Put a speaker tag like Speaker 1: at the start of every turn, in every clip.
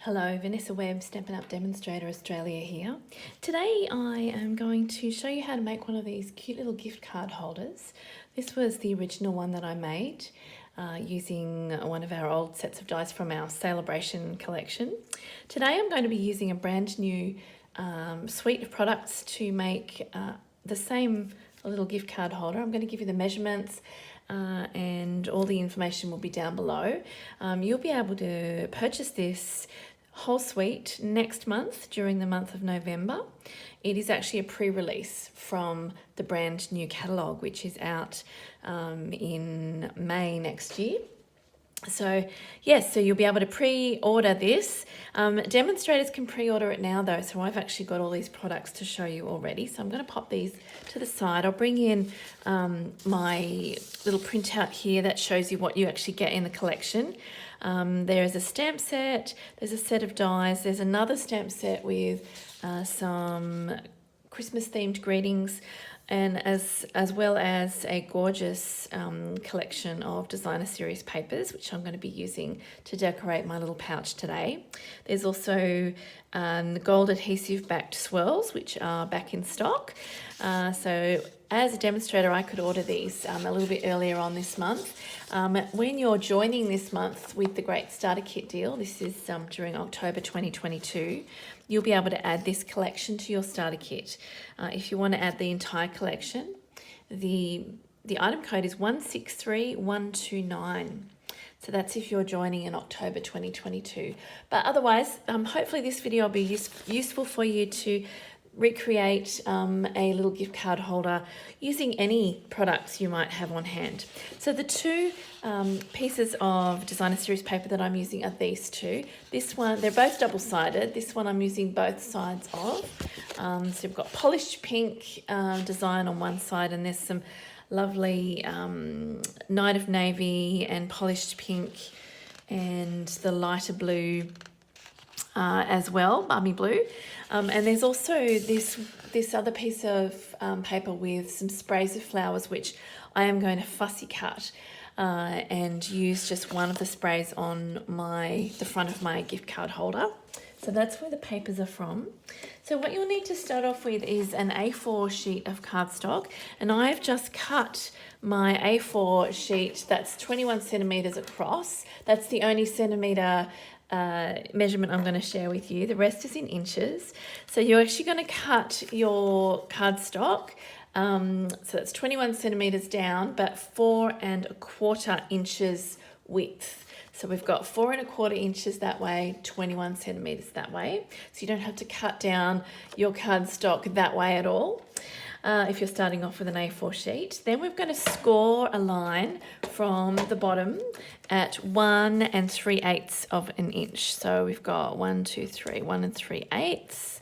Speaker 1: Hello, Vanessa Webb, Stampin' Up! Demonstrator Australia here. Today I am going to show you how to make one of these cute little gift card holders. This was the original one that I made using one of our old sets of dies from our Celebration collection. Today I'm going to be using a brand new suite of products to make the same little gift card holder. I'm going to give you the measurements and all the information will be down below. You'll be able to purchase this whole suite next month during the month of November. It is actually a pre-release from the brand new catalogue, which is out in May next year. So yes, so you'll be able to pre-order this. Demonstrators can pre-order it now though, so I've actually got all these products to show you already. So I'm going to pop these to the side. I'll bring in my little printout here that shows you what you actually get in the collection. There's a stamp set, there's a set of dies, there's another stamp set with some Christmas themed greetings, and as well as a gorgeous collection of designer series papers, which I'm going to be using to decorate my little pouch today. There's also gold adhesive backed swirls, which are back in stock. So as a demonstrator, I could order these a little bit earlier on this month. When you're joining this month with the Great Starter Kit deal, this is during October 2022, you'll be able to add this collection to your starter kit. If you want to add the entire collection, the item code is 163129. So that's if you're joining in October 2022. But otherwise, hopefully this video will be useful for you to recreate a little gift card holder using any products you might have on hand. So the two pieces of designer series paper that I'm using are these two. This one, they're both double-sided. This one I'm using both sides of. So you've got polished pink design on one side, and there's some lovely Night of Navy and polished pink and the lighter blue as well, balmy blue. And there's also this other piece of paper with some sprays of flowers, which I am going to fussy cut and use just one of the sprays on the front of my gift card holder. So that's where the papers are from. So what you'll need to start off with is an A4 sheet of cardstock, and I've just cut my A4 sheet that's 21 centimeters across. That's the only centimeter measurement I'm going to share with you. The rest is in inches. So you're actually going to cut your cardstock. So that's 21 centimeters down, but 4¼ inches width. So we've got 4¼ inches that way, 21 centimeters that way. So you don't have to cut down your cardstock that way at all. If you're starting off with an A4 sheet. Then we're going to score a line from the bottom at 1 3/8 of an inch. So we've got 1 3/8.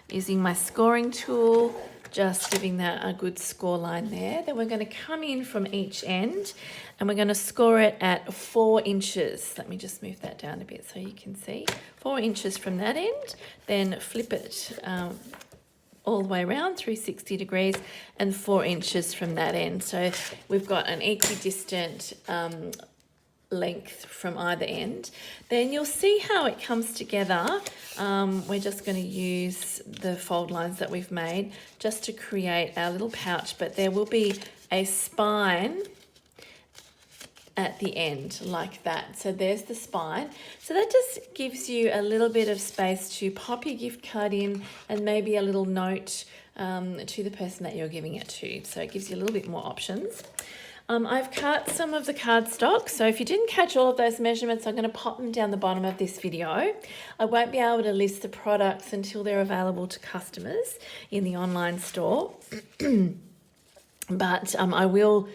Speaker 1: Using my scoring tool, just giving that a good score line there. Then we're going to come in from each end and we're going to score it at 4 inches. Let me just move that down a bit so you can see. 4 inches from that end, then flip it all the way around 360 degrees and 4 inches from that end. So we've got an equidistant length from either end. Then you'll see how it comes together. We're just going to use the fold lines that we've made just to create our little pouch, but there will be a spine at the end like that. So there's the spine. So that just gives you a little bit of space to pop your gift card in and maybe a little note to the person that you're giving it to. So it gives you a little bit more options. I've cut some of the cardstock, so if you didn't catch all of those measurements, I'm going to pop them down the bottom of this video. I won't be able to list the products until they're available to customers in the online store, but I will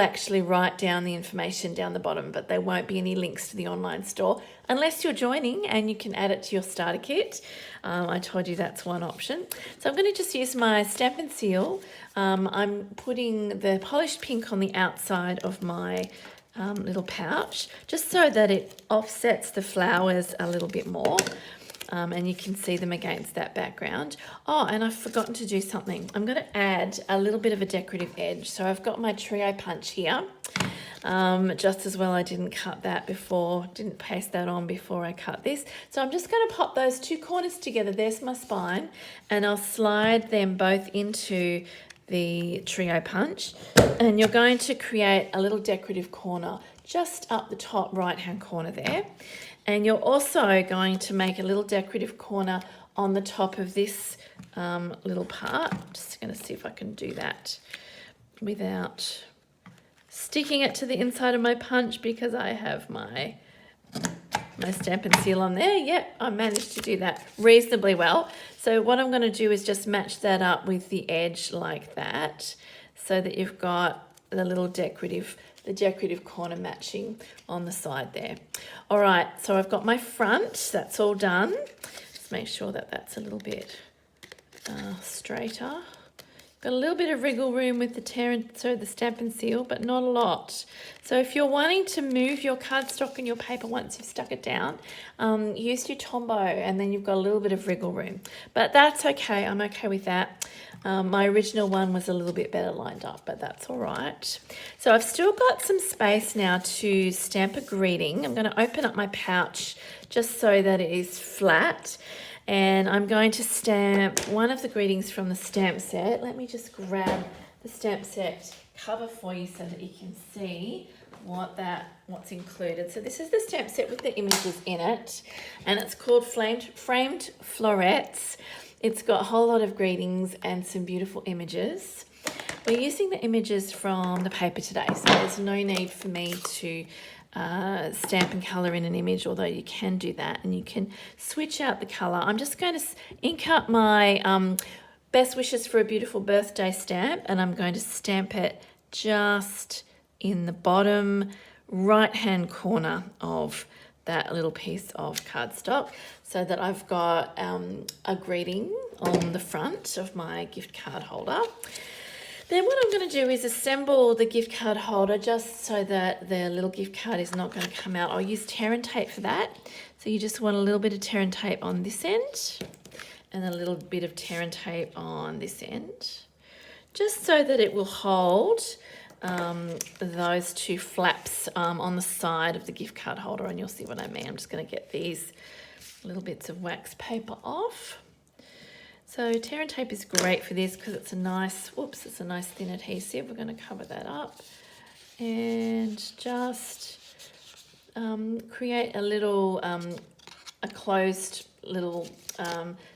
Speaker 1: actually write down the information down the bottom, but there won't be any links to the online store unless you're joining and you can add it to your starter kit. I told you that's one option. So I'm going to just use my stamp and seal. I'm putting the polished pink on the outside of my little pouch, just so that it offsets the flowers a little bit more. And you can see them against that background. Oh, and I've forgotten to do something. I'm going to add a little bit of a decorative edge. So I've got my trio punch here. Just as well I didn't cut that before, didn't paste that on before I cut this. So I'm just going to pop those two corners together. There's my spine, and I'll slide them both into the trio punch, and you're going to create a little decorative corner just up the top right hand corner there, and you're also going to make a little decorative corner on the top of this little part. I'm just going to see if I can do that without sticking it to the inside of my punch, because I have my Stampin' Seal on there. Yep, I managed to do that reasonably well. So what I'm going to do is just match that up with the edge like that, so that you've got the little decorative corner matching on the side there. All right, so I've got my front, that's all done. Just make sure that that's a little bit straighter. Got a little bit of wriggle room with the Stampin' Seal, but not a lot. So if you're wanting to move your cardstock and your paper once you've stuck it down, use your Tombow, and then you've got a little bit of wriggle room. But that's okay, I'm okay with that. My original one was a little bit better lined up, but that's all right. So I've still got some space now to stamp a greeting. I'm going to open up my pouch just so that it is flat. And I'm going to stamp one of the greetings from the stamp set. Let me just grab the stamp set cover for you so that you can see what's included. So this is the stamp set with the images in it, and it's called Framed Florets. It's got a whole lot of greetings and some beautiful images. We're using the images from the paper today, so there's no need for me to stamp and colour in an image, although you can do that and you can switch out the colour. I'm just going to ink up my best wishes for a beautiful birthday stamp, and I'm going to stamp it just in the bottom right hand corner of that little piece of cardstock, so that I've got a greeting on the front of my gift card holder. Then what I'm going to do is assemble the gift card holder just so that the little gift card is not going to come out. I'll use tear and tape for that. So you just want a little bit of tear and tape on this end and a little bit of tear and tape on this end, just so that it will hold those two flaps on the side of the gift card holder, and you'll see what I mean. I'm just going to get these little bits of wax paper off. So tear and tape is great for this because it's a nice, it's a nice thin adhesive. We're going to cover that up and just create a little, a closed little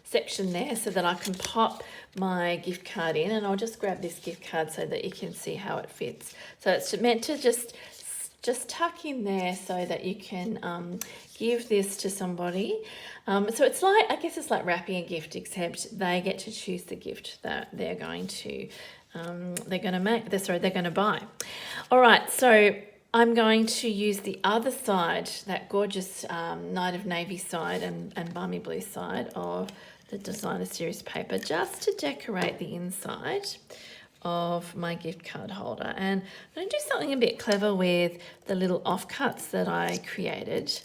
Speaker 1: section there so that I can pop my gift card in, and I'll just grab this gift card so that you can see how it fits. So it's meant to just tuck in there so that you can give this to somebody. So it's like, I guess it's like wrapping a gift, except they get to choose the gift that they're going to buy. All right, so I'm going to use the other side, that gorgeous Night of Navy side and Balmy Blue side of the Designer Series paper, just to decorate the inside of my gift card holder. And I'm going to do something a bit clever with the little offcuts that I created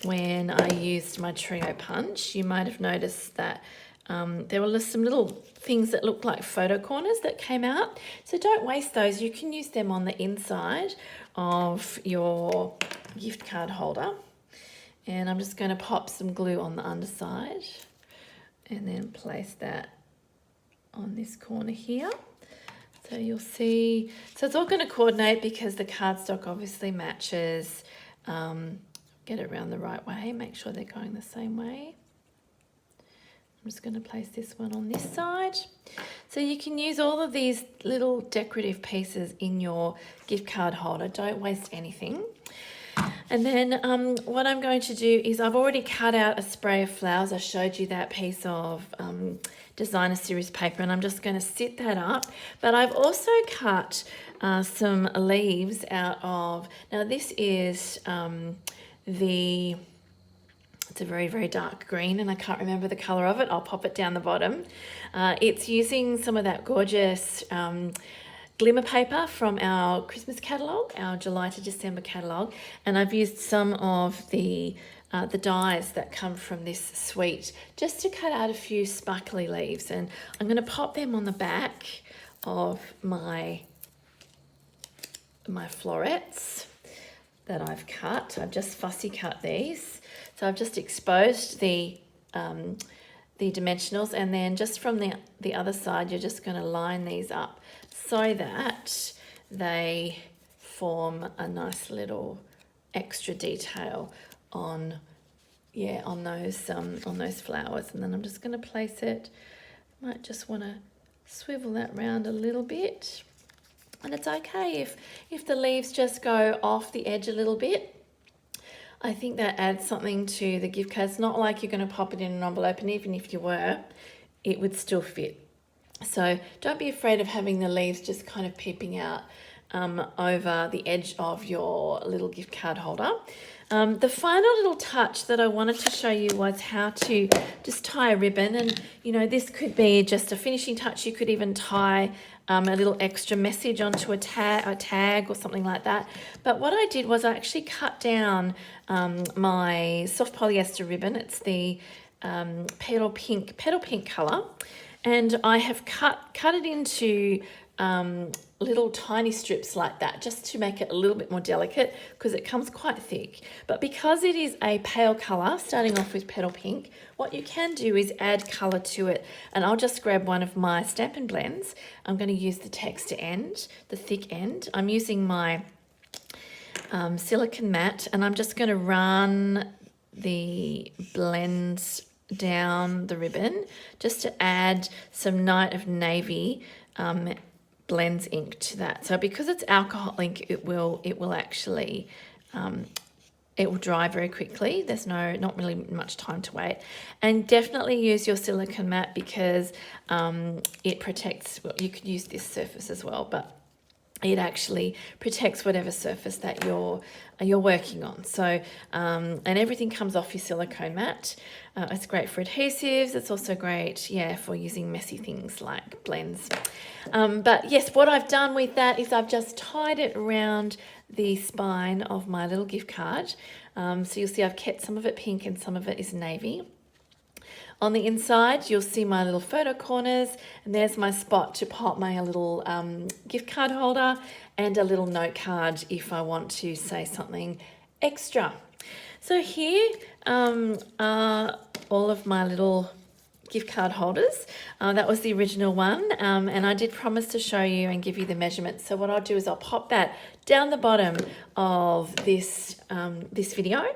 Speaker 1: when I used my trio punch. You might have noticed that there were some little things that looked like photo corners that came out. So don't waste those. You can use them on the inside of your gift card holder. And I'm just going to pop some glue on the underside and then place that on this corner here. So you'll see, so it's all going to coordinate because the cardstock obviously matches. Get it around the right way, make sure they're going the same way. I'm just going to place this one on this side. So you can use all of these little decorative pieces in your gift card holder. Don't waste anything. And then what I'm going to do is I've already cut out a spray of flowers. I showed you that piece of Designer Series paper, and I'm just going to sit that up. But I've also cut some leaves out of, now this is it's a very, very dark green, and I can't remember the colour of it. I'll pop it down the bottom. It's using some of that gorgeous glimmer paper from our Christmas catalogue, our July to December catalogue, and I've used some of the dies that come from this suite just to cut out a few sparkly leaves, and I'm going to pop them on the back of my florets. that I've cut. I've just fussy cut these. So I've just exposed the dimensionals, and then just from the other side, you're just going to line these up so that they form a nice little extra detail on those flowers. And then I'm just going to place it. Might just want to swivel that round a little bit. And it's okay if the leaves just go off the edge a little bit. I think that adds something to the gift card. It's not like you're going to pop it in an envelope, and even if you were, it would still fit. So don't be afraid of having the leaves just kind of peeping out over the edge of your little gift card holder. The final little touch that I wanted to show you was how to just tie a ribbon. And, you know, this could be just a finishing touch. You could even tie a little extra message onto a tag or something like that. But what I did was I actually cut down my soft polyester ribbon. It's the petal pink colour. And I have cut it into little tiny strips like that, just to make it a little bit more delicate, because it comes quite thick. But because it is a pale colour, starting off with petal pink, what you can do is add colour to it. And I'll just grab one of my Stampin' Blends. I'm going to use the texture end, the thick end. I'm using my silicone matte, and I'm just going to run the blends down the ribbon just to add some Night of Navy blends ink to that. So because it's alcohol ink, it will actually it will dry very quickly. There's not really much time to wait. And definitely use your silicone matte, because it protects. Well, you could use this surface as well, but it actually protects whatever surface that you're working on. So, and everything comes off your silicone mat. It's great for adhesives. It's also great, for using messy things like blends. But yes, what I've done with that is I've just tied it around the spine of my little gift card. So you'll see I've kept some of it pink and some of it is navy. On the inside, you'll see my little photo corners, and there's my spot to pop my little gift card holder and a little note card if I want to say something extra. So here are all of my little gift card holders. That was the original one, and I did promise to show you and give you the measurements. So what I'll do is I'll pop that down the bottom of this video,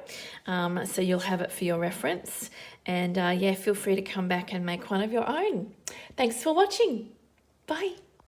Speaker 1: so you'll have it for your reference. And feel free to come back and make one of your own. Thanks for watching. Bye.